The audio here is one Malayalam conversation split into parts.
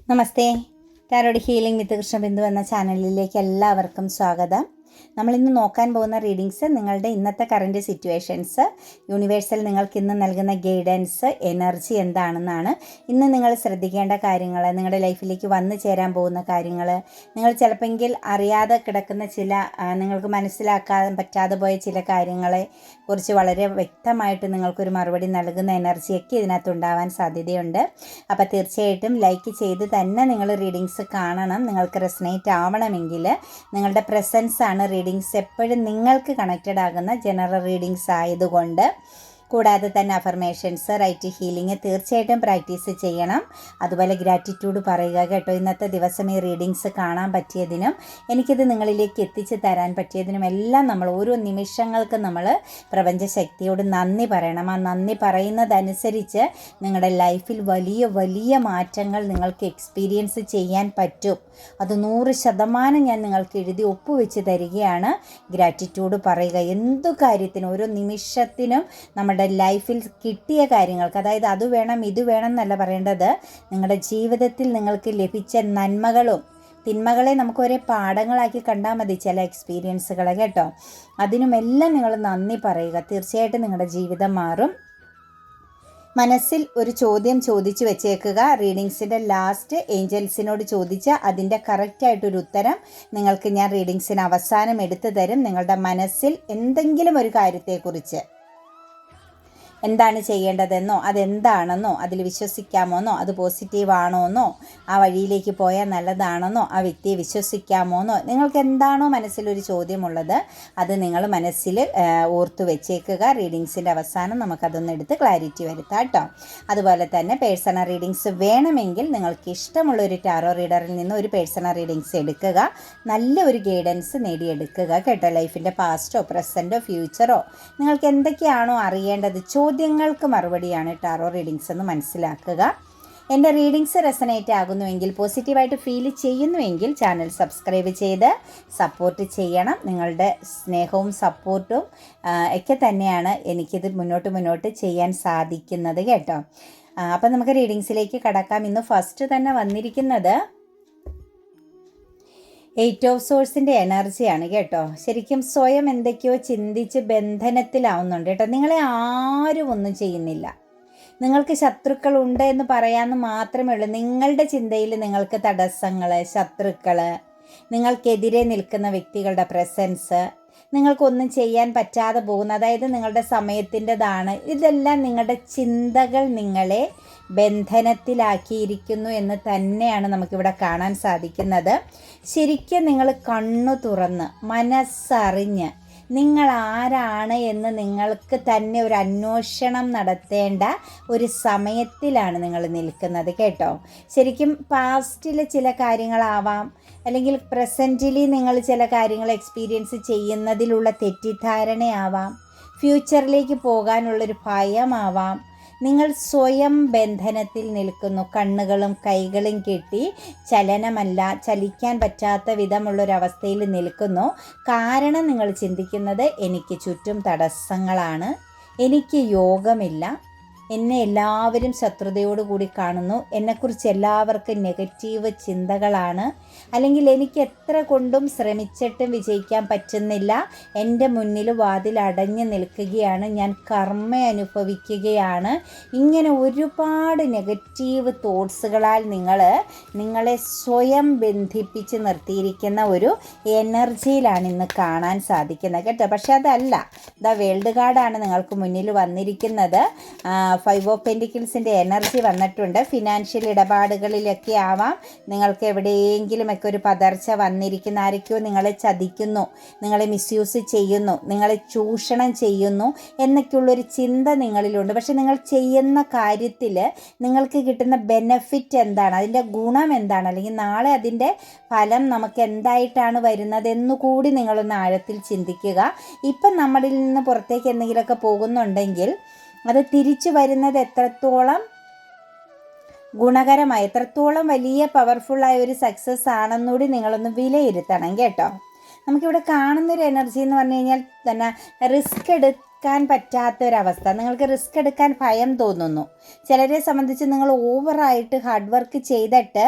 നമസ്തേ. ടാരോഡ് ഹീലിംഗ് വിത്ത് കൃഷ്ണബിന്ദു എന്ന ചാനലിലേക്ക് എല്ലാവർക്കും സ്വാഗതം. നമ്മളിന്ന് നോക്കാൻ പോകുന്ന റീഡിങ്സ് നിങ്ങളുടെ ഇന്നത്തെ കറൻറ്റ് സിറ്റുവേഷൻസ്, യൂണിവേഴ്സൽ നിങ്ങൾക്ക് ഇന്ന് നൽകുന്ന ഗൈഡൻസ്, എനർജി എന്താണെന്നാണ്. ഇന്ന് നിങ്ങൾ ശ്രദ്ധിക്കേണ്ട കാര്യങ്ങൾ, നിങ്ങളുടെ ലൈഫിലേക്ക് വന്നു ചേരാൻ പോകുന്ന കാര്യങ്ങൾ, നിങ്ങൾ ചിലപ്പോൾ അറിയാതെ കിടക്കുന്ന ചില, നിങ്ങൾക്ക് മനസ്സിലാക്കാൻ പറ്റാതെ പോയ ചില കാര്യങ്ങളെ കുറിച്ച് വളരെ വ്യക്തമായിട്ട് നിങ്ങൾക്കൊരു മറുപടി നൽകുന്ന എനർജിയൊക്കെ ഇതിനകത്തുണ്ടാവാൻ സാധ്യതയുണ്ട്. അപ്പോൾ തീർച്ചയായിട്ടും ലൈക്ക് ചെയ്ത് തന്നെ നിങ്ങൾ റീഡിങ്സ് കാണണം. നിങ്ങൾക്ക് റെസനേറ്റ് ആവണമെങ്കിൽ നിങ്ങളുടെ പ്രസൻസ് ആണ് റീഡിങ്സ് എപ്പോഴും നിങ്ങൾക്ക് കണക്റ്റഡ് ആകുന്ന ജനറൽ റീഡിങ്സ് ആയതുകൊണ്ട്. കൂടാതെ തന്നെ അഫർമേഷൻസ്, റൈറ്റ് ഹീലിംഗ് തീർച്ചയായിട്ടും പ്രാക്ടീസ് ചെയ്യണം. അതുപോലെ ഗ്രാറ്റിറ്റ്യൂഡ് പറയുക കേട്ടോ. ഇന്നത്തെ ദിവസം ഈ റീഡിങ്സ് കാണാൻ പറ്റിയതിനും എനിക്കിത് നിങ്ങളിലേക്ക് എത്തിച്ച് തരാൻ പറ്റിയതിനും എല്ലാം നമ്മൾ ഓരോ നിമിഷങ്ങൾക്ക് നമ്മൾ പ്രപഞ്ചശക്തിയോട് നന്ദി പറയണം. ആ നന്ദി പറയുന്നതനുസരിച്ച് നിങ്ങളുടെ ലൈഫിൽ വലിയ വലിയ മാറ്റങ്ങൾ നിങ്ങൾക്ക് എക്സ്പീരിയൻസ് ചെയ്യാൻ പറ്റും. അത് 100% ഞാൻ നിങ്ങൾക്ക് എഴുതി ഒപ്പുവെച്ച് തരികയാണ്. ഗ്രാറ്റിറ്റ്യൂഡ് പറയുക എന്തു കാര്യത്തിനും, ഓരോ നിമിഷത്തിനും നമ്മുടെ ലൈഫിൽ കിട്ടിയ കാര്യങ്ങൾക്ക്, അതായത് അത് വേണം ഇത് വേണം എന്നല്ല പറയേണ്ടത്, നിങ്ങളുടെ ജീവിതത്തിൽ നിങ്ങൾക്ക് ലഭിച്ച നന്മകളും തിന്മകളെ നമുക്ക് ഒരേ പാഠങ്ങളാക്കി കണ്ടാൽ മതി, ചില എക്സ്പീരിയൻസുകളെ കേട്ടോ. അതിനുമെല്ലാം നിങ്ങൾ നന്ദി പറയുക. തീർച്ചയായിട്ടും നിങ്ങളുടെ ജീവിതം മാറും. മനസ്സിൽ ഒരു ചോദ്യം ചോദിച്ചു വെച്ചേക്കുക. റീഡിങ്സിൻ്റെ ലാസ്റ്റ് ഏഞ്ചൽസിനോട് ചോദിച്ച അതിൻ്റെ കറക്റ്റായിട്ടൊരു ഉത്തരം നിങ്ങൾക്ക് ഞാൻ റീഡിങ്സിന് അവസാനം എടുത്തു തരും. നിങ്ങളുടെ മനസ്സിൽ എന്തെങ്കിലും ഒരു കാര്യത്തെക്കുറിച്ച് എന്താണ് ചെയ്യേണ്ടതെന്നോ, അതെന്താണെന്നോ, അതിൽ വിശ്വസിക്കാമോന്നോ, അത് പോസിറ്റീവ് ആണോന്നോ, ആ വഴിയിലേക്ക് പോയാൽ നല്ലതാണെന്നോ, ആ വ്യക്തിയെ വിശ്വസിക്കാമോന്നോ, നിങ്ങൾക്ക് എന്താണോ മനസ്സിലൊരു ചോദ്യമുള്ളത് അത് നിങ്ങൾ മനസ്സിൽ ഓർത്തു വെച്ചേക്കുക. റീഡിങ്സിൻ്റെ അവസാനം നമുക്കതൊന്ന് എടുത്ത് ക്ലാരിറ്റി വരുത്താം കേട്ടോ. അതുപോലെ തന്നെ പേഴ്സണൽ റീഡിങ്സ് വേണമെങ്കിൽ നിങ്ങൾക്ക് ഇഷ്ടമുള്ളൊരു ടാറോ റീഡറിൽ നിന്ന് ഒരു പേഴ്സണൽ റീഡിങ്സ് എടുക്കുക. നല്ല ഒരു ഗൈഡൻസ് നേടിയെടുക്കുക കേട്ടോ. ലൈഫിൻ്റെ പാസ്റ്റോ പ്രസൻറ്റോ ഫ്യൂച്ചറോ നിങ്ങൾക്ക് എന്തൊക്കെയാണോ അറിയേണ്ടത്, ചോദ്യങ്ങൾക്ക് മറുപടിയാണ് ടാറോ റീഡിങ്സ് എന്ന് മനസ്സിലാക്കുക. എൻ്റെ റീഡിങ്സ് റെസനേറ്റ് ആകുന്നുവെങ്കിൽ, പോസിറ്റീവായിട്ട് ഫീൽ ചെയ്യുന്നുവെങ്കിൽ ചാനൽ സബ്സ്ക്രൈബ് ചെയ്ത് സപ്പോർട്ട് ചെയ്യണം. നിങ്ങളുടെ സ്നേഹവും സപ്പോർട്ടും ഒക്കെ തന്നെയാണ് എനിക്കിത് മുന്നോട്ട് ചെയ്യാൻ സാധിക്കുന്നത് കേട്ടോ. അപ്പം നമുക്ക് റീഡിങ്സിലേക്ക് കടക്കാം. ഇന്ന് ഫസ്റ്റ് തന്നെ വന്നിരിക്കുന്നത് 8 ഓഫ് സോഴ്സിൻ്റെ എനർജിയാണ് കേട്ടോ. ശരിക്കും സ്വയം എന്തൊക്കെയോ ചിന്തിച്ച് ബന്ധനത്തിലാവുന്നുണ്ട് കേട്ടോ. നിങ്ങളെ ആരും ഒന്നും ചെയ്യുന്നില്ല. നിങ്ങൾക്ക് ശത്രുക്കളുണ്ട് എന്ന് പറയാമെന്ന് മാത്രമേ ഉള്ളൂ. നിങ്ങളുടെ ചിന്തയിൽ നിങ്ങൾക്ക് തടസ്സങ്ങൾ, ശത്രുക്കൾ, നിങ്ങൾക്കെതിരെ നിൽക്കുന്ന വ്യക്തികളുടെ പ്രസൻസ്, നിങ്ങൾക്കൊന്നും ചെയ്യാൻ പറ്റാതെ പോകുന്ന, അതായത് നിങ്ങളുടെ സമയത്തിൻ്റെതാണ്. ഇതെല്ലാം നിങ്ങളുടെ ചിന്തകൾ നിങ്ങളെ ബന്ധനത്തിലാക്കിയിരിക്കുന്നു എന്ന് തന്നെയാണ് നമുക്കിവിടെ കാണാൻ സാധിക്കുന്നത്. ശരിക്കും നിങ്ങൾ കണ്ണു തുറന്ന് മനസ്സറിഞ്ഞ് നിങ്ങൾ ആരാണ് എന്ന് നിങ്ങൾക്ക് തന്നെ ഒരു അന്വേഷണം നടത്തേണ്ട ഒരു സമയത്തിലാണ് നിങ്ങൾ നിൽക്കുന്നത് കേട്ടോ. ശരിക്കും പാസ്റ്റിലെ ചില കാര്യങ്ങളാവാം, അല്ലെങ്കിൽ പ്രസൻറ്റിൽ നിങ്ങൾ ചില കാര്യങ്ങൾ എക്സ്പീരിയൻസ് ചെയ്യുന്നതിലുള്ള തെറ്റിദ്ധാരണയാവാം, ഫ്യൂച്ചറിലേക്ക് പോകാനുള്ളൊരു ഭയമാവാം. നിങ്ങൾ സ്വയം ബന്ധനത്തിൽ നിൽക്കുന്നു. കണ്ണുകളും കൈകളും കെട്ടി ചലിക്കാൻ പറ്റാത്ത വിധമുള്ളൊരവസ്ഥയിൽ നിൽക്കുന്നു. കാരണം നിങ്ങൾ ചിന്തിക്കുന്നത് എനിക്ക് ചുറ്റും തടസ്സങ്ങളാണ്, എനിക്ക് യോഗമില്ല, എന്നെ എല്ലാവരും ശത്രുതയോടുകൂടി കാണുന്നു, എന്നെക്കുറിച്ച് എല്ലാവർക്കും നെഗറ്റീവ് ചിന്തകളാണ്, അല്ലെങ്കിൽ എനിക്ക് എത്ര കൊണ്ടും ശ്രമിച്ചിട്ടും വിജയിക്കാൻ പറ്റുന്നില്ല, എൻ്റെ മുന്നിൽ വാതിൽ അടഞ്ഞു നിൽക്കുകയാണ്, ഞാൻ കർമ്മ അനുഭവിക്കുകയാണ്. ഇങ്ങനെ ഒരുപാട് നെഗറ്റീവ് തോട്ട്സുകളാൽ നിങ്ങളെ സ്വയം ബന്ധിപ്പിച്ച് നിർത്തിയിരിക്കുന്ന ഒരു എനർജിയിലാണ് ഇന്ന് കാണാൻ സാധിക്കുന്നത് കേട്ടോ. പക്ഷെ അതല്ല, ദ വേൾഡ് കാർഡാണ് നിങ്ങൾക്ക് മുന്നിൽ വന്നിരിക്കുന്നത്. 5 ഓഫ് പെൻറ്റിക്കിൾസിൻ്റെ എനർജി വന്നിട്ടുണ്ട്. ഫിനാൻഷ്യൽ ഇടപാടുകളിലൊക്കെ ആവാം നിങ്ങൾക്ക് എവിടെയെങ്കിലുമൊക്കെ ഒരു പതർച്ച വന്നിരിക്കുന്ന, ആരൊക്കെയോ നിങ്ങളെ ചതിക്കുന്നു, നിങ്ങളെ മിസ്യൂസ് ചെയ്യുന്നു, നിങ്ങളെ ചൂഷണം ചെയ്യുന്നു എന്നൊക്കെയുള്ളൊരു ചിന്ത നിങ്ങളിലുണ്ട്. പക്ഷെ നിങ്ങൾ ചെയ്യുന്ന കാര്യത്തിൽ നിങ്ങൾക്ക് കിട്ടുന്ന ബെനഫിറ്റ് എന്താണ്, അതിൻ്റെ ഗുണം എന്താണ്, അല്ലെങ്കിൽ നാളെ അതിൻ്റെ ഫലം നമുക്ക് എന്തായിട്ടാണ് വരുന്നത് എന്നുകൂടി നിങ്ങളൊന്ന് ആഴത്തിൽ ചിന്തിക്കുക. ഇപ്പം നമ്മളിൽ നിന്ന് പുറത്തേക്ക് എന്തെങ്കിലുമൊക്കെ പോകുന്നുണ്ടെങ്കിൽ അത് തിരിച്ചു വരുന്നത് എത്രത്തോളം ഗുണകരമായി, എത്രത്തോളം വലിയ പവർഫുള്ളായ ഒരു സക്സസ് ആണെന്നുകൂടി നിങ്ങളൊന്ന് വിലയിരുത്തണം കേട്ടോ. നമുക്കിവിടെ കാണുന്നൊരു എനർജി എന്ന് പറഞ്ഞു കഴിഞ്ഞാൽ തന്നെ റിസ്ക് എടുക്കാൻ പറ്റാത്തൊരവസ്ഥ. നിങ്ങൾക്ക് റിസ്ക് എടുക്കാൻ ഭയം തോന്നുന്നു. ചിലരെ സംബന്ധിച്ച് നിങ്ങൾ ഓവറായിട്ട് ഹാർഡ് വർക്ക് ചെയ്തിട്ട്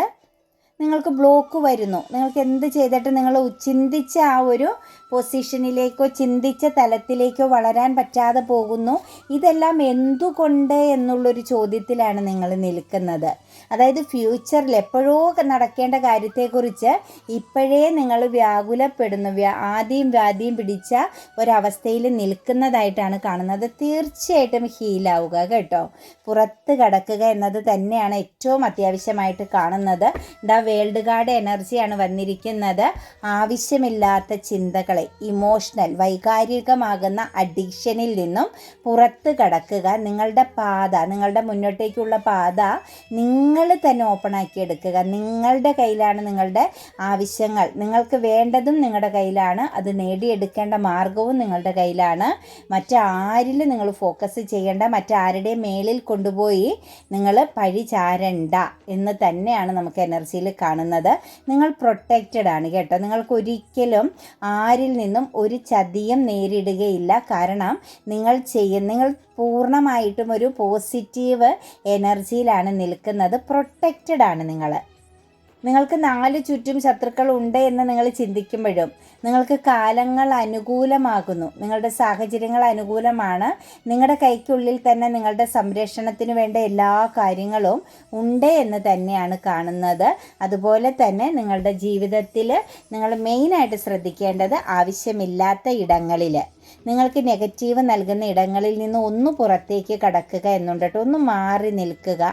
നിങ്ങൾക്ക് ബ്ലോക്ക് വരുന്നു. നിങ്ങൾക്ക് എന്ത് ചെയ്തിട്ട് നിങ്ങൾ ചിന്തിച്ച ആ ഒരു പൊസിഷനിലേക്കോ ചിന്തിച്ച തലത്തിലേക്കോ വളരാൻ പറ്റാതെ പോകുന്നു. ഇതെല്ലാം എന്തുകൊണ്ട് എന്നുള്ളൊരു ചോദ്യത്തിലാണ് നിങ്ങൾ നിൽക്കുന്നത്. അതായത് ഫ്യൂച്ചറിൽ എപ്പോഴോ നടക്കേണ്ട കാര്യത്തെക്കുറിച്ച് ഇപ്പോഴേ നിങ്ങൾ വ്യാകുലപ്പെടുന്നു, ആദ്യം വ്യാധിയും പിടിച്ച ഒരവസ്ഥയിൽ നിൽക്കുന്നതായിട്ടാണ് കാണുന്നത്. തീർച്ചയായിട്ടും ഹീലാവുക കേട്ടോ. പുറത്ത് കടക്കുക എന്നത് തന്നെയാണ് ഏറ്റവും അത്യാവശ്യമായിട്ട് കാണുന്നത്. വേൾഡ് കാർഡ് എനർജിയാണ് വന്നിരിക്കുന്നത്. ആവശ്യമില്ലാത്ത ചിന്തകളെ, ഇമോഷണൽ വൈകാരികമാകുന്ന അഡിക്ഷനിൽ നിന്നും പുറത്ത് കടക്കുക. നിങ്ങളുടെ പാത, നിങ്ങളുടെ മുന്നോട്ടേക്കുള്ള പാത നിങ്ങൾ തന്നെ ഓപ്പണാക്കി എടുക്കുക. നിങ്ങളുടെ കയ്യിലാണ് നിങ്ങളുടെ ആവശ്യങ്ങൾ. നിങ്ങൾക്ക് വേണ്ടതും നിങ്ങളുടെ കയ്യിലാണ്. അത് നേടിയെടുക്കേണ്ട മാർഗവും നിങ്ങളുടെ കയ്യിലാണ്. മറ്റാരിലും നിങ്ങൾ ഫോക്കസ് ചെയ്യേണ്ട, മറ്റാരുടെയും മേലിൽ കൊണ്ടുപോയി നിങ്ങൾ പഴി ചാരണ്ട എന്ന് തന്നെയാണ് നമുക്ക് എനർജിയിൽ കാണുന്നത്. നിങ്ങൾ പ്രൊട്ടക്റ്റഡ് ആണ് കേട്ടോ. നിങ്ങൾക്കൊരിക്കലും ആരിൽ നിന്നും ഒരു ചതിയും നേരിടുകയില്ല. കാരണം നിങ്ങൾ പൂർണ്ണമായിട്ടും ഒരു പോസിറ്റീവ് എനർജിയിലാണ് നിൽക്കുന്നത്. പ്രൊട്ടക്റ്റഡ് ആണ് നിങ്ങൾക്ക് 4 ചുറ്റും ശത്രുക്കൾ ഉണ്ട് എന്ന് നിങ്ങൾ ചിന്തിക്കുമ്പോഴും നിങ്ങൾക്ക് കാലങ്ങൾ അനുകൂലമാകുന്നു, നിങ്ങളുടെ സാഹചര്യങ്ങൾ അനുകൂലമാണ്. നിങ്ങളുടെ കൈക്കുള്ളിൽ തന്നെ നിങ്ങളുടെ സംരക്ഷണത്തിന് വേണ്ട എല്ലാ കാര്യങ്ങളും ഉണ്ട് എന്ന് തന്നെയാണ് കാണുന്നത്. അതുപോലെ തന്നെ നിങ്ങളുടെ ജീവിതത്തിൽ നിങ്ങൾ മെയിനായിട്ട് ശ്രദ്ധിക്കേണ്ടത് ആവശ്യമില്ലാത്ത ഇടങ്ങളിൽ, നിങ്ങൾക്ക് നെഗറ്റീവ് നൽകുന്ന ഇടങ്ങളിൽ നിന്ന് ഒന്ന് പുറത്തേക്ക് കടക്കുക എന്നുണ്ട് കേട്ടോ. ഒന്ന് മാറി നിൽക്കുക.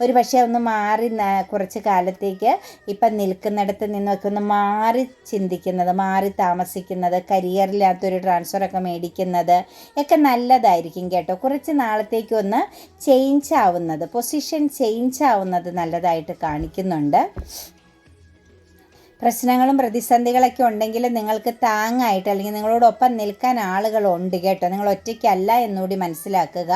ഒരു പക്ഷേ ഒന്ന് മാറി കുറച്ച് കാലത്തേക്ക് ഇപ്പം നിൽക്കുന്നിടത്ത് നിന്നൊക്കെ ഒന്ന് മാറി ചിന്തിക്കുന്നത്, മാറി താമസിക്കുന്നത്, കരിയറിനകത്തൊരു ട്രാൻസ്ഫറൊക്കെ മേടിക്കുന്നത് ഒക്കെ നല്ലതായിരിക്കും കേട്ടോ. കുറച്ച് നാളത്തേക്കൊന്ന് ചേഞ്ച് ആവുന്നത്, പൊസിഷൻ ചേഞ്ച് ആവുന്നത് നല്ലതായിട്ട് കാണിക്കുന്നുണ്ട്. പ്രശ്നങ്ങളും പ്രതിസന്ധികളൊക്കെ ഉണ്ടെങ്കിൽ നിങ്ങൾക്ക് താങ്ങായിട്ട് അല്ലെങ്കിൽ നിങ്ങളോടൊപ്പം നിൽക്കാൻ ആളുകളുണ്ട് കേട്ടോ. നിങ്ങൾ ഒറ്റയ്ക്കല്ല എന്നുകൂടി മനസ്സിലാക്കുക.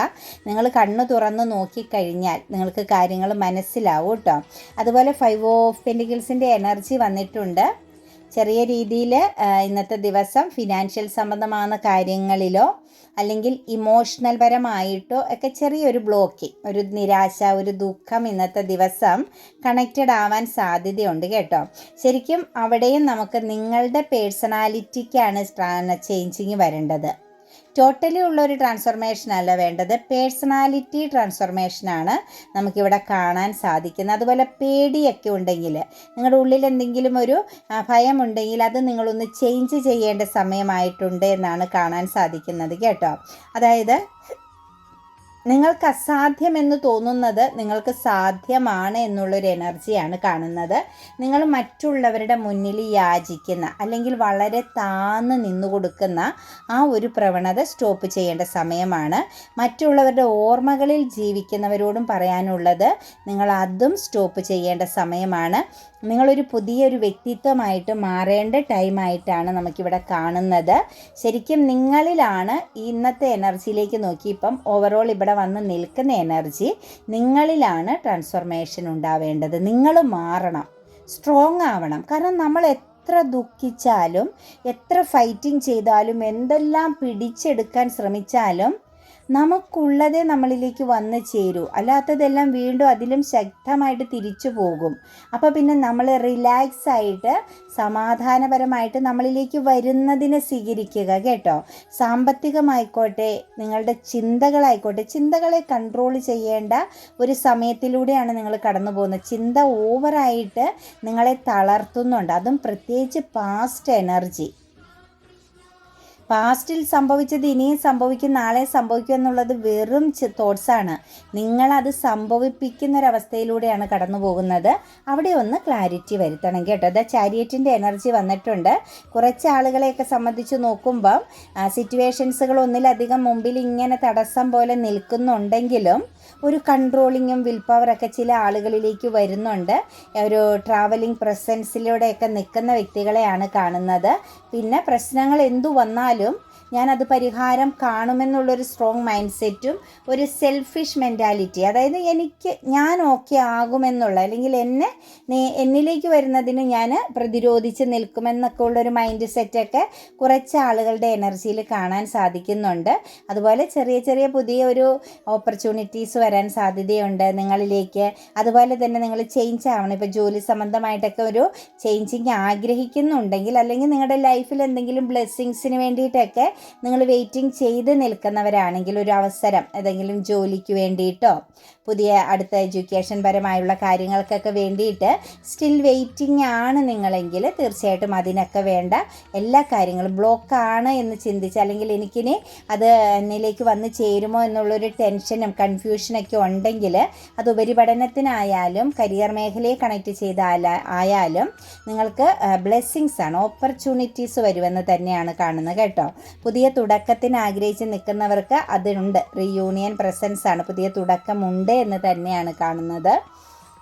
നിങ്ങൾ കണ്ണു തുറന്ന് നോക്കിക്കഴിഞ്ഞാൽ നിങ്ങൾക്ക് കാര്യങ്ങൾ മനസ്സിലാവും കേട്ടോ. അതുപോലെ 5 ഓഫ് പെൻറ്റിക്കിൾസിൻ്റെ എനർജി വന്നിട്ടുണ്ട്. ചെറിയ രീതിയിൽ ഇന്നത്തെ ദിവസം ഫിനാൻഷ്യൽ സംബന്ധമായ കാര്യങ്ങളിലോ അല്ലെങ്കിൽ ഇമോഷണൽ പരമായിട്ടോ ഒക്കെ ചെറിയൊരു ബ്ലോക്കിംഗ്, ഒരു നിരാശ, ഒരു ദുഃഖം ഇന്നത്തെ ദിവസം കണക്റ്റഡ് ആവാൻ സാധ്യതയുണ്ട് കേട്ടോ. ശരിക്കും അവിടെയും നമുക്ക് നിങ്ങളുടെ പേഴ്സണാലിറ്റിക്കാണ് ചേഞ്ചിങ് വരേണ്ടത്. ടോട്ടലി ഉള്ളൊരു ട്രാൻസ്ഫോർമേഷൻ അല്ല വേണ്ടത്, പേഴ്സണാലിറ്റി ട്രാൻസ്ഫോർമേഷനാണ് നമുക്കിവിടെ കാണാൻ സാധിക്കുന്നത്. അതുപോലെ പേടിയൊക്കെ ഉണ്ടെങ്കിൽ, നിങ്ങളുടെ ഉള്ളിൽ എന്തെങ്കിലും ഒരു ഭയമുണ്ടെങ്കിൽ അത് നിങ്ങളൊന്ന് ചേഞ്ച് ചെയ്യേണ്ട സമയമായിട്ടുണ്ട് എന്നാണ് കാണാൻ സാധിക്കുന്നത് കേട്ടോ. അതായത് നിങ്ങൾക്ക് അസാധ്യമെന്ന് തോന്നുന്നത് നിങ്ങൾക്ക് സാധ്യമാണ് എന്നുള്ളൊരു എനർജിയാണ് കാണുന്നത്. നിങ്ങൾ മറ്റുള്ളവരുടെ മുന്നിൽ യാചിക്കുന്ന അല്ലെങ്കിൽ വളരെ താന്ന് നിന്നു കൊടുക്കുന്ന ആ ഒരു പ്രവണത സ്റ്റോപ്പ് ചെയ്യേണ്ട സമയമാണ്. മറ്റുള്ളവരുടെ ഓർമ്മകളിൽ ജീവിക്കുന്നവരോടും പറയാനുള്ളത് നിങ്ങൾ അതും സ്റ്റോപ്പ് ചെയ്യേണ്ട സമയമാണ്. നിങ്ങളൊരു പുതിയൊരു വ്യക്തിത്വമായിട്ട് മാറേണ്ട ടൈമായിട്ടാണ് നമുക്കിവിടെ കാണുന്നത്. ശരിക്കും നിങ്ങളിലാണ് ഇന്നത്തെ എനർജിയിലേക്ക് നോക്കി ഇപ്പം ഓവറോൾ ഇവിടെ വന്ന് നിൽക്കുന്ന എനർജി, നിങ്ങളിലാണ് ട്രാൻസ്ഫോർമേഷൻ ഉണ്ടാവേണ്ടത്. നിങ്ങൾ മാറണം, സ്ട്രോങ് ആവണം. കാരണം നമ്മൾ എത്ര ദുഃഖിച്ചാലും, എത്ര ഫൈറ്റിംഗ് ചെയ്താലും, എന്തെല്ലാം പിടിച്ചെടുക്കാൻ ശ്രമിച്ചാലും നമുക്കുള്ളതേ നമ്മളിലേക്ക് വന്ന് ചേരൂ. അല്ലാത്തതെല്ലാം വീണ്ടും അതിലും ശക്തമായിട്ട് തിരിച്ചു പോകും. അപ്പോൾ പിന്നെ നമ്മൾ റിലാക്സ് ആയിട്ട് സമാധാനപരമായിട്ട് നമ്മളിലേക്ക് വരുന്നതിനെ സ്വീകരിക്കുക കേട്ടോ. സാമ്പത്തികമായിക്കോട്ടെ, നിങ്ങളുടെ ചിന്തകളായിക്കോട്ടെ, ചിന്തകളെ കൺട്രോൾ ചെയ്യേണ്ട ഒരു സമയത്തിലൂടെയാണ് നിങ്ങൾ കടന്നു പോകുന്നത്. ചിന്ത ഓവറായിട്ട് നിങ്ങളെ തളർത്തുന്നുണ്ട്. അതും പ്രത്യേകിച്ച് പാസ്റ്റ് എനർജി. പാസ്റ്റിൽ സംഭവിച്ചത് ഇനിയും സംഭവിക്കും, നാളെ സംഭവിക്കും എന്നുള്ളത് വെറും തോട്ട്സാണ്. നിങ്ങളത് സംഭവിപ്പിക്കുന്നൊരവസ്ഥയിലൂടെയാണ് കടന്നു പോകുന്നത്. അവിടെ ഒന്ന് ക്ലാരിറ്റി വരുത്തണം കേട്ടോ. ചാരിയറ്റിൻ്റെ എനർജി വന്നിട്ടുണ്ട്. കുറച്ച് ആളുകളെയൊക്കെ സംബന്ധിച്ച് നോക്കുമ്പം സിറ്റുവേഷൻസുകൾ ഒന്നിലധികം മുമ്പിൽ ഇങ്ങനെ തടസ്സം പോലെ നിൽക്കുന്നുണ്ടെങ്കിലും ഒരു കൺട്രോളിങ്ങും വിൽ പവറൊക്കെ ചില ആളുകളിലേക്ക് വരുന്നുണ്ട്. ഒരു ട്രാവലിംഗ് പ്രസൻസിലൂടെയൊക്കെ നിൽക്കുന്ന വ്യക്തികളെയാണ് കാണുന്നത്. പിന്നെ പ്രശ്നങ്ങൾ എന്തു വന്നാലും ഞാനത് പരിഹാരം കാണുമെന്നുള്ളൊരു സ്ട്രോങ് മൈൻഡ് സെറ്റും ഒരു സെൽഫിഷ് മെൻറ്റാലിറ്റി, അതായത് ഞാൻ ഓക്കെ ആകുമെന്നുള്ള, അല്ലെങ്കിൽ എന്നിലേക്ക് വരുന്നതിന് ഞാൻ പ്രതിരോധിച്ച് നിൽക്കുമെന്നൊക്കെ ഉള്ളൊരു മൈൻഡ് സെറ്റൊക്കെ കുറച്ച് ആളുകളുടെ എനർജിയിൽ കാണാൻ സാധിക്കുന്നുണ്ട്. അതുപോലെ ചെറിയ ചെറിയ പുതിയ ഒരു ഓപ്പർച്യൂണിറ്റീസ് വരാൻ സാധ്യതയുണ്ട് നിങ്ങളിലേക്ക്. അതുപോലെ തന്നെ നിങ്ങൾ ചേഞ്ച് ആവണം. ഇപ്പോൾ ജോലി സംബന്ധമായിട്ടൊക്കെ ഒരു ചേഞ്ചിങ് ആഗ്രഹിക്കുന്നുണ്ടെങ്കിൽ, അല്ലെങ്കിൽ നിങ്ങളുടെ ലൈഫിൽ എന്തെങ്കിലും ബ്ലെസ്സിങ്സിന് വേണ്ടിയിട്ടൊക്കെ നിങ്ങൾ വെയിറ്റിംഗ് ചെയ്ത് നിൽക്കുന്നവരാണെങ്കിൽ, ഒരു അവസരം ഏതെങ്കിലും ജോലിക്ക് വേണ്ടിയിട്ടോ പുതിയ അടുത്ത എഡ്യൂക്കേഷൻ പരമായുള്ള കാര്യങ്ങൾക്കൊക്കെ വേണ്ടിയിട്ട് സ്റ്റിൽ വെയിറ്റിംഗ് ആണ് നിങ്ങളെങ്കിൽ, തീർച്ചയായിട്ടും അതിനൊക്കെ വേണ്ട എല്ലാ കാര്യങ്ങളും ബ്ലോക്കാണ് എന്ന് ചിന്തിച്ച്, അല്ലെങ്കിൽ എനിക്കിനി അത് എന്നിലേക്ക് വന്ന് ചേരുമോ എന്നുള്ളൊരു ടെൻഷനും കൺഫ്യൂഷനൊക്കെ ഉണ്ടെങ്കിൽ, അത് ഉപരിപഠനത്തിനായാലും കരിയർ മേഖലയെ കണക്ട് ചെയ്ത ആയാലും നിങ്ങൾക്ക് ബ്ലെസ്സിങ്സ് ആണ്, ഓപ്പർച്യൂണിറ്റീസ് വരുമെന്ന് തന്നെയാണ് കാണുന്നത് കേട്ടോ. പുതിയ തുടക്കത്തിന് ആഗ്രഹിച്ച് നിൽക്കുന്നവർക്ക് അതുണ്ട്, റീയൂണിയൻ പ്രസൻസ് ആണ്, പുതിയ തുടക്കമുണ്ട് എന്ന് തന്നെയാണ് കാണുന്നത്.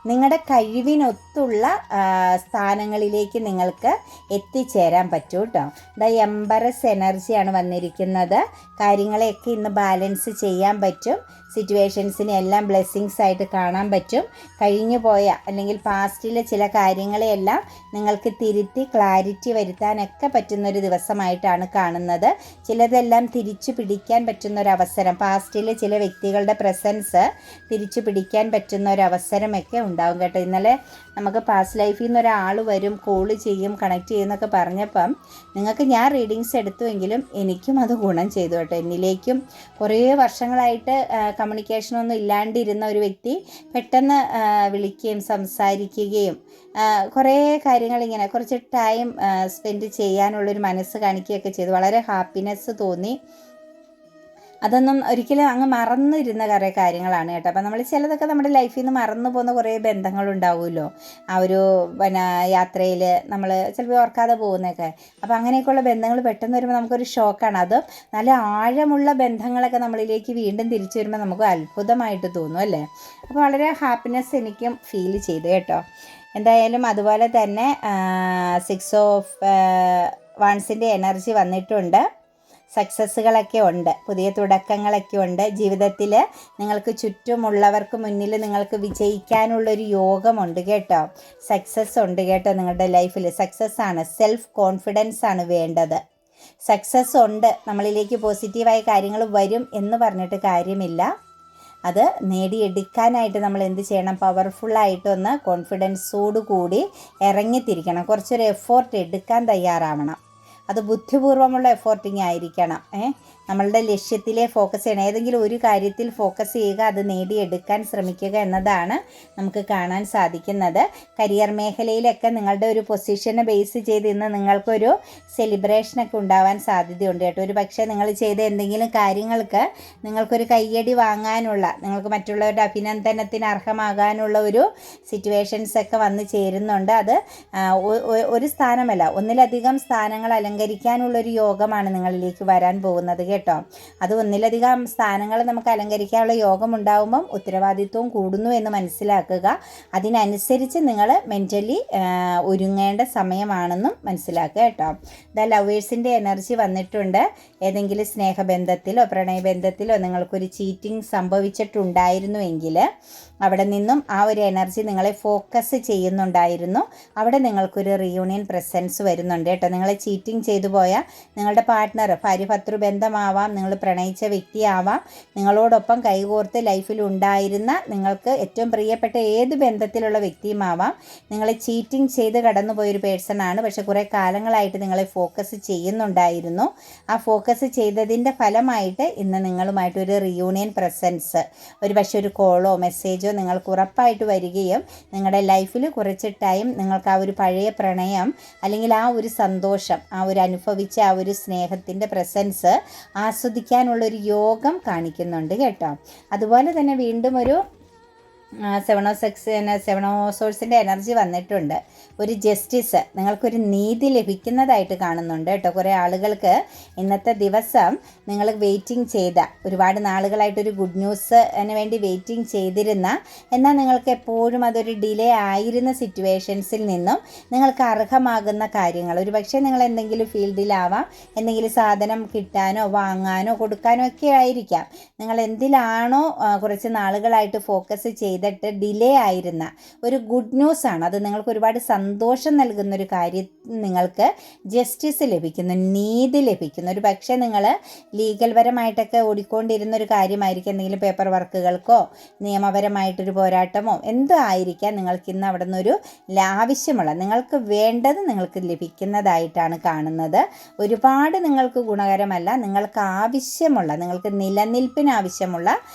നിങ്ങളുടെ കഴിവിനൊത്തുള്ള സ്ഥാനങ്ങളിലേക്ക് നിങ്ങൾക്ക് എത്തിച്ചേരാൻ പറ്റും കേട്ടോ. എംബറസ് എനർജിയാണ് വന്നിരിക്കുന്നത്. കാര്യങ്ങളെയൊക്കെ ഇന്ന് ബാലൻസ് ചെയ്യാൻ പറ്റും. സിറ്റുവേഷൻസിനെ എല്ലാം ബ്ലെസ്സിങ്സ് ആയിട്ട് കാണാൻ പറ്റും. കഴിഞ്ഞു പോയ അല്ലെങ്കിൽ പാസ്റ്റിലെ ചില കാര്യങ്ങളെയെല്ലാം നിങ്ങൾക്ക് തിരുത്തി ക്ലാരിറ്റി വരുത്താനൊക്കെ പറ്റുന്നൊരു ദിവസമായിട്ടാണ് കാണുന്നത്. ചിലതെല്ലാം തിരിച്ചു പിടിക്കാൻ പറ്റുന്നൊരവസരം, പാസ്റ്റിലെ ചില വ്യക്തികളുടെ പ്രസൻസ് തിരിച്ചു പിടിക്കാൻ പറ്റുന്നൊരവസരമൊക്കെ ഉണ്ടാവും കേട്ടോ. ഇന്നലെ നമുക്ക് പാസ്റ്റ് ലൈഫിൽ നിന്ന് ഒരാൾ വരും, കോൾ ചെയ്യും, കണക്ട് ചെയ്യുമെന്നൊക്കെ പറഞ്ഞപ്പം നിങ്ങൾക്ക് ഞാൻ റീഡിങ്സ് എടുത്തുവെങ്കിലും എനിക്കും അത് ഗുണം ചെയ്തു കേട്ടോ. എന്നിലേക്കും കുറേ വർഷങ്ങളായിട്ട് കമ്മ്യൂണിക്കേഷനൊന്നും ഇല്ലാണ്ടിരുന്ന ഒരു വ്യക്തി പെട്ടെന്ന് വിളിക്കുകയും സംസാരിക്കുകയും കുറേ കാര്യങ്ങൾ ഇങ്ങനെ കുറച്ച് ടൈം സ്പെൻഡ് ചെയ്യാനുള്ളൊരു മനസ്സ് കാണിക്കുകയൊക്കെ ചെയ്തു. വളരെ ഹാപ്പിനെസ് തോന്നി. അതൊന്നും ഒരിക്കലും അങ്ങ് മറന്നിരുന്ന കുറേ കാര്യങ്ങളാണ് കേട്ടോ. അപ്പം നമ്മൾ ചിലതൊക്കെ നമ്മുടെ ലൈഫിൽ നിന്ന് മറന്നു പോകുന്ന കുറേ ബന്ധങ്ങളുണ്ടാവുമല്ലോ, ആ ഒരു യാത്രയിൽ നമ്മൾ ചിലപ്പോൾ ഓർക്കാതെ പോകുന്നതൊക്കെ. അപ്പോൾ അങ്ങനെയൊക്കെയുള്ള ബന്ധങ്ങൾ പെട്ടെന്ന് വരുമ്പോൾ നമുക്കൊരു ഷോക്കാണ്. അത് നല്ല ആഴമുള്ള ബന്ധങ്ങളൊക്കെ നമ്മളിലേക്ക് വീണ്ടും തിരിച്ചു വരുമ്പോൾ നമുക്ക് അത്ഭുതമായിട്ട് തോന്നും അല്ലേ. അപ്പോൾ വളരെ ഹാപ്പിനെസ് എനിക്കും ഫീൽ ചെയ്തു കേട്ടോ. എന്തായാലും അതുപോലെ തന്നെ 6 ഓഫ് വാൺസിൻ്റെ എനർജി വന്നിട്ടുണ്ട്. സക്സസ്സുകളൊക്കെ ഉണ്ട്, പുതിയ തുടക്കങ്ങളൊക്കെ ഉണ്ട്. ജീവിതത്തിൽ നിങ്ങൾക്ക് ചുറ്റുമുള്ളവർക്ക് മുന്നിൽ നിങ്ങൾക്ക് വിജയിക്കാനുള്ളൊരു യോഗമുണ്ട് കേട്ടോ. സക്സസ് ഉണ്ട് കേട്ടോ. നിങ്ങളുടെ ലൈഫിൽ സക്സസ് ആണ്, സെൽഫ് കോൺഫിഡൻസ് ആണ് വേണ്ടത്. സക്സസ് ഉണ്ട്, നമ്മളിലേക്ക് പോസിറ്റീവായ കാര്യങ്ങൾ വരും എന്ന് പറഞ്ഞിട്ട് കാര്യമില്ല. അത് നേടിയെടുക്കാനായിട്ട് നമ്മൾ എന്ത് ചെയ്യണം? പവർഫുള്ളായിട്ടൊന്ന് കോൺഫിഡൻസോടു കൂടി ഇറങ്ങിത്തിരിക്കണം. കുറച്ചൊരു എഫോർട്ട് എടുക്കാൻ തയ്യാറാവണം. അത് ബുദ്ധിപൂർവ്വമുള്ള എഫോർട്ടിങ് ആയിരിക്കണം. നമ്മളുടെ ലക്ഷ്യത്തിലെ ഫോക്കസ് ചെയ്യണം. ഏതെങ്കിലും ഒരു കാര്യത്തിൽ ഫോക്കസ് ചെയ്യുക, അത് നേടിയെടുക്കാൻ ശ്രമിക്കുക എന്നതാണ് നമുക്ക് കാണാൻ സാധിക്കുന്നത്. കരിയർ മേഖലയിലൊക്കെ നിങ്ങളുടെ ഒരു പൊസിഷനെ ബേസ് ചെയ്ത് ഇന്ന് നിങ്ങൾക്കൊരു സെലിബ്രേഷനൊക്കെ ഉണ്ടാവാൻ സാധ്യതയുണ്ട് കേട്ടോ. ഒരു പക്ഷേ നിങ്ങൾ ചെയ്ത എന്തെങ്കിലും കാര്യങ്ങൾക്ക് നിങ്ങൾക്കൊരു കയ്യടി വാങ്ങാനുള്ള, നിങ്ങൾക്ക് മറ്റുള്ളവരുടെ അഭിനന്ദനത്തിന് അർഹമാകാനുള്ള ഒരു സിറ്റുവേഷൻസൊക്കെ വന്ന് ചേരുന്നുണ്ട്. അത് ഒരു സ്ഥാനമല്ല, ഒന്നിലധികം സ്ഥാനങ്ങൾ അലങ്കരിക്കാനുള്ളൊരു യോഗമാണ് നിങ്ങളിലേക്ക് വരാൻ പോകുന്നത് കേട്ടോ. അത് ഒന്നിലധികം സ്ഥാനങ്ങൾ നമുക്ക് അലങ്കരിക്കാനുള്ള യോഗം ഉണ്ടാകുമ്പം ഉത്തരവാദിത്വവും കൂടുന്നു എന്ന് മനസ്സിലാക്കുക. അതിനനുസരിച്ച് നിങ്ങൾ മെൻ്റലി ഒരുങ്ങേണ്ട സമയമാണെന്നും മനസ്സിലാക്കുക കേട്ടോ. ലവേഴ്സിൻ്റെ എനർജി വന്നിട്ടുണ്ട്. ഏതെങ്കിലും സ്നേഹബന്ധത്തിലോ പ്രണയബന്ധത്തിലോ നിങ്ങൾക്കൊരു ചീറ്റിംഗ് സംഭവിച്ചിട്ടുണ്ടായിരുന്നുവെങ്കിൽ അവിടെ നിന്നും ആ ഒരു എനർജി നിങ്ങളെ ഫോക്കസ് ചെയ്യുന്നുണ്ടായിരുന്നു. അവിടെ നിങ്ങൾക്കൊരു റീയൂണിയൻ പ്രസൻസ് വരുന്നുണ്ട് കേട്ടോ. നിങ്ങളെ ചീറ്റിംഗ് ചെയ്തു പോയ നിങ്ങളുടെ പാർട്ട്ണർ, ഭാര്യ-ഭർത്തൃ ബന്ധമാവാം, നിങ്ങൾ പ്രണയിച്ച വ്യക്തിയാവാം, നിങ്ങളോടൊപ്പം കൈകോർത്ത് ലൈഫിൽ ഉണ്ടായിരുന്ന നിങ്ങൾക്ക് ഏറ്റവും പ്രിയപ്പെട്ട ഏത് ബന്ധത്തിലുള്ള വ്യക്തിയുമാവാം. നിങ്ങളെ ചീറ്റിംഗ് ചെയ്ത് കടന്നുപോയൊരു പേഴ്സണാണ്. പക്ഷെ കുറേ കാലങ്ങളായിട്ട് നിങ്ങളെ ഫോക്കസ് ചെയ്യുന്നുണ്ടായിരുന്നു. ആ ഫോക്കസ് ചെയ്തതിൻ്റെ ഫലമായിട്ട് ഇന്ന് നിങ്ങളുമായിട്ടൊരു റീയൂണിയൻ പ്രസൻസ്, ഒരു പക്ഷേ ഒരു കോളോ മെസ്സേജോ നിങ്ങൾക്ക് ഉറപ്പായിട്ട് വരികയും നിങ്ങളുടെ ലൈഫിൽ കുറച്ച് ടൈം നിങ്ങൾക്ക് ആ ഒരു പഴയ പ്രണയം അല്ലെങ്കിൽ ആ ഒരു സന്തോഷം, ആ ഒരു അനുഭവിച്ച ആ ഒരു സ്നേഹത്തിൻ്റെ പ്രസൻസ് ആസ്വദിക്കാനുള്ളൊരു യോഗം കാണിക്കുന്നുണ്ട് കേട്ടോ. അതുപോലെ തന്നെ വീണ്ടും ഒരു സെവനോസോഴ്സിൻ്റെ എനർജി വന്നിട്ടുണ്ട്. ഒരു ജസ്റ്റിസ്, നിങ്ങൾക്കൊരു നീതി ലഭിക്കുന്നതായിട്ട് കാണുന്നുണ്ട് കേട്ടോ. കുറേ ആളുകൾക്ക് ഇന്നത്തെ ദിവസം നിങ്ങൾ വെയിറ്റിംഗ് ചെയ്ത, ഒരുപാട് നാളുകളായിട്ടൊരു ഗുഡ് ന്യൂസിന് വേണ്ടി വെയിറ്റിംഗ് ചെയ്തിരുന്ന, എന്നാൽ നിങ്ങൾക്ക് എപ്പോഴും അതൊരു ഡിലേ ആയിരുന്ന സിറ്റുവേഷൻസിൽ നിന്നും നിങ്ങൾക്ക് അർഹമാകുന്ന കാര്യങ്ങൾ, ഒരു പക്ഷേ നിങ്ങൾ എന്തെങ്കിലും ഫീൽഡിലാവാം, എന്തെങ്കിലും സാധനം കിട്ടാനോ വാങ്ങാനോ കൊടുക്കാനോ ഒക്കെ ആയിരിക്കാം. നിങ്ങൾ എന്തിലാണോ കുറച്ച് നാളുകളായിട്ട് ഫോക്കസ് ചെയ്തിട്ട് ഡിലേ ആയിരുന്ന ഒരു ഗുഡ് ന്യൂസാണ് അത്. നിങ്ങൾക്ക് ഒരുപാട് സന്തോഷം നൽകുന്നൊരു കാര്യം, നിങ്ങൾക്ക് ജസ്റ്റിസ് ലഭിക്കുന്നു, നീതി ലഭിക്കുന്നു. ഒരു പക്ഷേ നിങ്ങൾ ലീഗൽ പരമായിട്ടൊക്കെ ഓടിക്കൊണ്ടിരുന്ന ഒരു കാര്യമായിരിക്കും, എന്തെങ്കിലും പേപ്പർ വർക്കുകൾക്കോ നിയമപരമായിട്ടൊരു പോരാട്ടമോ എന്തോ ആയിരിക്കാം. നിങ്ങൾക്ക് ഇന്ന് അവിടെ നിന്നൊരു ആവശ്യമുള്ള, നിങ്ങൾക്ക് വേണ്ടത് നിങ്ങൾക്ക് ലഭിക്കുന്നതായിട്ടാണ് കാണുന്നത്. ഒരുപാട് നിങ്ങൾക്ക് ഗുണകരമല്ല, നിങ്ങൾക്ക് ആവശ്യമുള്ള, നിങ്ങൾക്ക് നിലനിൽപ്പിന് ആവശ്യമുള്ള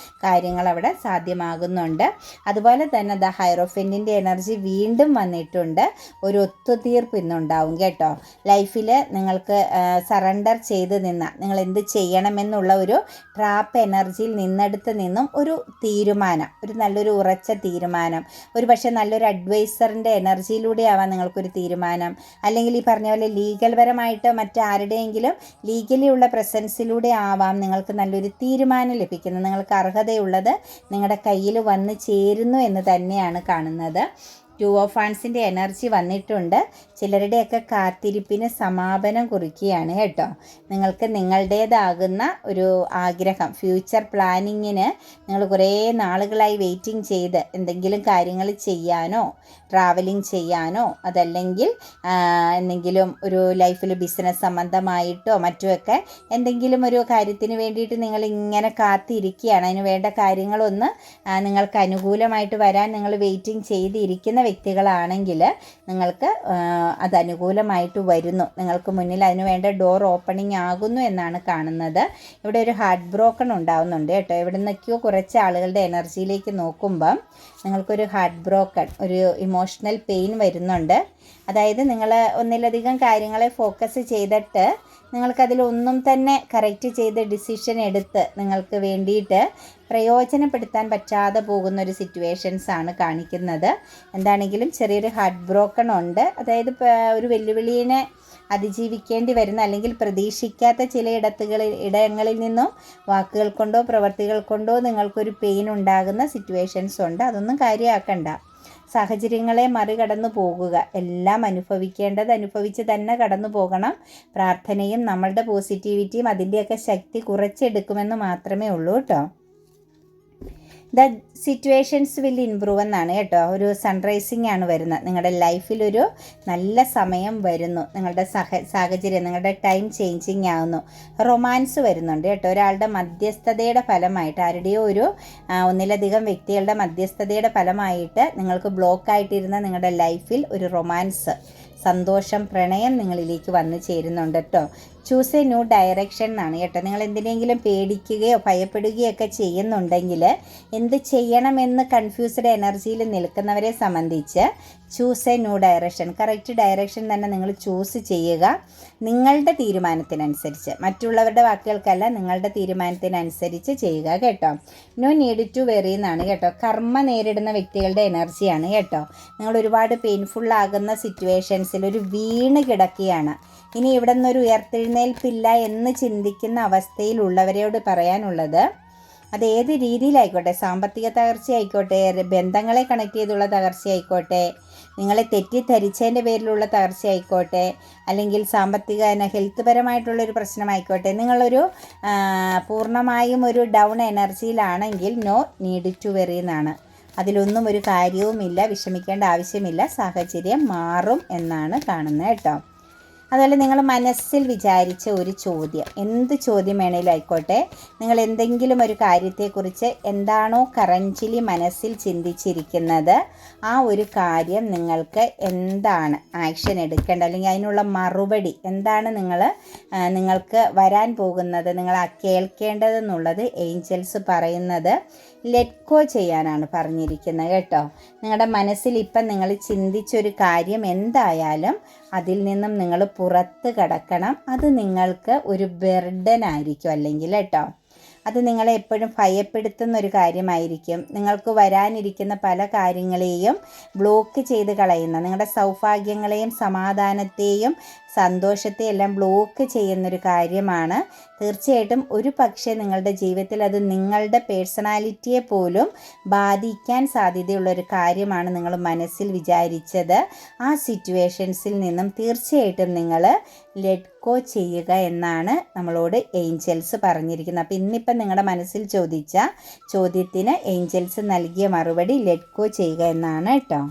കാര്യങ്ങൾ അവിടെ സാധ്യമാകുന്നുണ്ട്. അതുപോലെ തന്നെ ദ ഹൈറോഫെൻറ്റിൻ്റെ എനർജി വീണ്ടും വന്നിട്ടുണ്ട്. ഒരു ഒത്തുതീർപ്പ് ഇന്നുണ്ടാവും കേട്ടോ. ലൈഫിൽ നിങ്ങൾക്ക് സറണ്ടർ ചെയ്ത് നിന്ന, നിങ്ങൾ എന്ത് ചെയ്യണമെന്നുള്ള ഒരു ട്രാപ്പ് എനർജിയിൽ നിന്നും ഒരു തീരുമാനം, ഒരു നല്ലൊരു ഉറച്ച തീരുമാനം, ഒരു പക്ഷേ നല്ലൊരു അഡ്വൈസറിൻ്റെ എനർജിയിലൂടെ ആവാം നിങ്ങൾക്കൊരു തീരുമാനം, അല്ലെങ്കിൽ ഈ പറഞ്ഞ പോലെ ലീഗൽ പരമായിട്ട് മറ്റാരുടെയെങ്കിലും ലീഗലി ഉള്ള പ്രസൻസിലൂടെ ആവാം നിങ്ങൾക്ക് നല്ലൊരു തീരുമാനം ലഭിക്കുന്നത്. നിങ്ങൾക്ക് അർഹതയുള്ളത് നിങ്ങളുടെ കയ്യിൽ വന്ന് ചേരുന്നു എന്ന് തന്നെയാണ് കാണുന്നത്. 2 ഓഫ് വാൻസിൻ്റെ എനർജി വന്നിട്ടുണ്ട്. ചിലരുടെയൊക്കെ കാത്തിരിപ്പിന് സമാപനം കുറിക്കുകയാണ് കേട്ടോ. നിങ്ങൾക്ക് നിങ്ങളുടേതാകുന്ന ഒരു ആഗ്രഹം, ഫ്യൂച്ചർ പ്ലാനിങ്ങിന് നിങ്ങൾ കുറേ നാളുകളായി വെയിറ്റിംഗ് ചെയ്ത് എന്തെങ്കിലും കാര്യങ്ങൾ ചെയ്യാനോ ട്രാവലിംഗ് ചെയ്യാനോ അതല്ലെങ്കിൽ എന്തെങ്കിലും ഒരു ലൈഫിൽ ബിസിനസ് സംബന്ധമായിട്ടോ മറ്റുമൊക്കെ എന്തെങ്കിലും ഒരു കാര്യത്തിന് വേണ്ടിയിട്ട് നിങ്ങളിങ്ങനെ കാത്തിരിക്കുകയാണ്. അതിന് വേണ്ട കാര്യങ്ങളൊന്ന് നിങ്ങൾക്ക് അനുകൂലമായിട്ട് വരാൻ നിങ്ങൾ വെയിറ്റിംഗ് ചെയ്തിരിക്കുന്ന വ്യക്തികളാണെങ്കിൽ നിങ്ങൾക്ക് അത് അനുകൂലമായിട്ട് വരുന്നു. നിങ്ങൾക്ക് മുന്നിൽ അതിന് വേണ്ട ഡോർ ഓപ്പണിംഗ് ആകുന്നു എന്നാണ് കാണുന്നത്. ഇവിടെ ഒരു ഹാർട്ട് ബ്രോക്കൺ ഉണ്ടാവുന്നുണ്ട് കേട്ടോ. എവിടെ നിന്നൊക്കെയോ കുറച്ച് ആളുകളുടെ എനർജിയിലേക്ക് നോക്കുമ്പം നിങ്ങൾക്കൊരു ഹാർട്ട് ബ്രോക്കൺ, ഒരു ഇമോഷണൽ പെയിൻ വരുന്നുണ്ട്. അതായത് നിങ്ങൾ ഒന്നിലധികം കാര്യങ്ങളെ ഫോക്കസ് ചെയ്തിട്ട് നിങ്ങൾക്കതിലൊന്നും തന്നെ കറക്റ്റ് ചെയ്ത് ഡിസിഷൻ എടുത്ത് നിങ്ങൾക്ക് വേണ്ടിയിട്ട് പ്രയോജനപ്പെടുത്താൻ പറ്റാതെ പോകുന്നൊരു സിറ്റുവേഷൻസാണ് കാണിക്കുന്നത്. എന്താണെങ്കിലും ചെറിയൊരു ഹാർട്ട് ബ്രോക്കൺ ഉണ്ട്. അതായത് ഒരു വെല്ലുവിളിയെ അതിജീവിക്കേണ്ടി വരുന്ന, അല്ലെങ്കിൽ പ്രതീക്ഷിക്കാത്ത ചില ഇടങ്ങളിൽ നിന്നും വാക്കുകൾ കൊണ്ടോ പ്രവർത്തികൾ കൊണ്ടോ നിങ്ങൾക്കൊരു പെയിൻ ഉണ്ടാകുന്ന സിറ്റുവേഷൻസ് ഉണ്ട്. അതൊന്നും കാര്യമാക്കണ്ട. സാഹചര്യങ്ങളെ മറികടന്നു പോകുക. എല്ലാം അനുഭവിച്ച് തന്നെ കടന്നു പോകണം. പ്രാർത്ഥനയും നമ്മളുടെ പോസിറ്റിവിറ്റിയും അതിൻ്റെയൊക്കെ ശക്തി കുറച്ചെടുക്കുമെന്ന് മാത്രമേ ഉള്ളൂ കേട്ടോ. ദ സിറ്റുവേഷൻസ് വിൽ ഇംപ്രൂവ് എന്നാണ് കേട്ടോ. ഒരു സൺറൈസിങ് ആണ് വരുന്നത്. നിങ്ങളുടെ ലൈഫിലൊരു നല്ല സമയം വരുന്നു. നിങ്ങളുടെ സാഹചര്യം, നിങ്ങളുടെ ടൈം ചേഞ്ചിങ് ആകുന്നു. റൊമാൻസ് വരുന്നുണ്ട് കേട്ടോ. ഒരാളുടെ മധ്യസ്ഥതയുടെ ഫലമായിട്ട്, ആരുടെയോ ഒരു ഒന്നിലധികം വ്യക്തികളുടെ മധ്യസ്ഥതയുടെ ഫലമായിട്ട് നിങ്ങൾക്ക് ബ്ലോക്കായിട്ടിരുന്ന നിങ്ങളുടെ ലൈഫിൽ ഒരു റൊമാൻസ്, സന്തോഷം, പ്രണയം നിങ്ങളിലേക്ക് വന്നു ചേരുന്നുണ്ട് കേട്ടോ. ചൂസ് എ ന്യൂ ഡയറക്ഷൻ എന്നാണ് കേട്ടോ. നിങ്ങൾ എന്തിനെങ്കിലും പേടിക്കുകയോ ഭയപ്പെടുകയോ ഒക്കെ ചെയ്യുന്നുണ്ടെങ്കിൽ, എന്ത് ചെയ്യണമെന്ന് കൺഫ്യൂസ്ഡ് എനർജിയിൽ നിൽക്കുന്നവരെ സംബന്ധിച്ച് choose A new direction, correct direction തന്നെ നിങ്ങൾ ചൂസ് ചെയ്യുക. നിങ്ങളുടെ തീരുമാനത്തിനനുസരിച്ച്, മറ്റുള്ളവരുടെ വാക്കുകൾക്കല്ല, നിങ്ങളുടെ തീരുമാനത്തിനനുസരിച്ച് ചെയ്യുക കേട്ടോ. നോ നീഡ് ടു വെറി എന്നാണ് കേട്ടോ. കർമ്മ നേരിടുന്ന വ്യക്തികളുടെ എനർജിയാണ് കേട്ടോ. നിങ്ങൾ ഒരുപാട് പെയിൻഫുള്ളാകുന്ന സിറ്റുവേഷൻസിൽ ഒരു വീണ് കിടക്കുകയാണ്. ഇനി ഇവിടെ നിന്നൊരു ഉയർത്തെഴുന്നേൽപ്പില്ല എന്ന് ചിന്തിക്കുന്ന അവസ്ഥയിലുള്ളവരോട് പറയാനുള്ളത്, അത് ഏത് രീതിയിലായിക്കോട്ടെ, സാമ്പത്തിക തകർച്ചയായിക്കോട്ടെ, ബന്ധങ്ങളെ കണക്ട് ചെയ്തുള്ള തകർച്ചയായിക്കോട്ടെ, നിങ്ങളെ തെറ്റിദ്ധരിച്ചതിൻ്റെ പേരിലുള്ള തകർച്ചയായിക്കോട്ടെ, അല്ലെങ്കിൽ സാമ്പത്തിക ഹെൽത്ത് പരമായിട്ടുള്ളൊരു പ്രശ്നമായിക്കോട്ടെ, നിങ്ങളൊരു പൂർണ്ണമായും ഒരു ഡൗൺ എനർജിയിലാണെങ്കിൽ നോ നീഡ് ടു വെറി എന്നാണ്. അതിലൊന്നും ഒരു കാര്യവുമില്ല, വിഷമിക്കേണ്ട ആവശ്യമില്ല. സാഹചര്യം മാറും എന്നാണ് കാണുന്നത് കേട്ടോ. അതുപോലെ നിങ്ങൾ മനസ്സിൽ വിചാരിച്ച ഒരു ചോദ്യം, എന്ത് ചോദ്യം വേണേലും ആയിക്കോട്ടെ, നിങ്ങൾ എന്തെങ്കിലും ഒരു കാര്യത്തെക്കുറിച്ച് എന്താണോ കറൻറ്റ്ലി മനസ്സിൽ ചിന്തിച്ചിരിക്കുന്നത്, ആ ഒരു കാര്യം നിങ്ങൾക്ക് എന്താണ് ആക്ഷൻ എടുക്കേണ്ടത്, അല്ലെങ്കിൽ അതിനുള്ള മറുപടി എന്താണ് നിങ്ങൾക്ക് വരാൻ പോകുന്നത്, നിങ്ങൾ കേൾക്കേണ്ടതെന്നുള്ളത് ഏഞ്ചൽസ് പറയുന്നത് ലെറ്റ് ഗോ ചെയ്യാനാണ് പറഞ്ഞിരിക്കുന്നത് കേട്ടോ. നിങ്ങളുടെ മനസ്സിൽ ഇപ്പം നിങ്ങൾ ചിന്തിച്ചൊരു കാര്യം എന്തായാലും അതിൽ നിന്നും നിങ്ങൾ പുറത്ത് കടക്കണം. അത് നിങ്ങൾക്ക് ഒരു ബർഡൻ ആയിരിക്കും അല്ലെങ്കിൽ കേട്ടോ. അത് നിങ്ങളെ എപ്പോഴും ഭയപ്പെടുത്തുന്ന ഒരു കാര്യമായിരിക്കും. നിങ്ങൾക്ക് വരാനിരിക്കുന്ന പല കാര്യങ്ങളെയും ബ്ലോക്ക് ചെയ്ത് കളയുന്ന, നിങ്ങളുടെ സൗഭാഗ്യങ്ങളെയും സമാധാനത്തെയും സന്തോഷത്തെ എല്ലാം ബ്ലോക്ക് ചെയ്യുന്നൊരു കാര്യമാണ്. തീർച്ചയായിട്ടും ഒരു പക്ഷേ നിങ്ങളുടെ ജീവിതത്തിൽ അത് നിങ്ങളുടെ പേഴ്സണാലിറ്റിയെ പോലും ബാധിക്കാൻ സാധ്യതയുള്ളൊരു കാര്യമാണ് നിങ്ങൾ മനസ്സിൽ വിചാരിച്ചത്. ആ സിറ്റുവേഷൻസിൽ നിന്നും തീർച്ചയായിട്ടും നിങ്ങൾ ലെറ്റ് ഗോ ചെയ്യുക എന്നാണ് നമ്മളോട് ഏഞ്ചൽസ് പറഞ്ഞിരിക്കുന്നത്. അപ്പോൾ ഇന്നിപ്പം നിങ്ങളുടെ മനസ്സിൽ ചോദിച്ച ചോദ്യത്തിന് ഏഞ്ചൽസ് നൽകിയ മറുപടി ലെറ്റ് ഗോ ചെയ്യുക എന്നാണ് കേട്ടോ.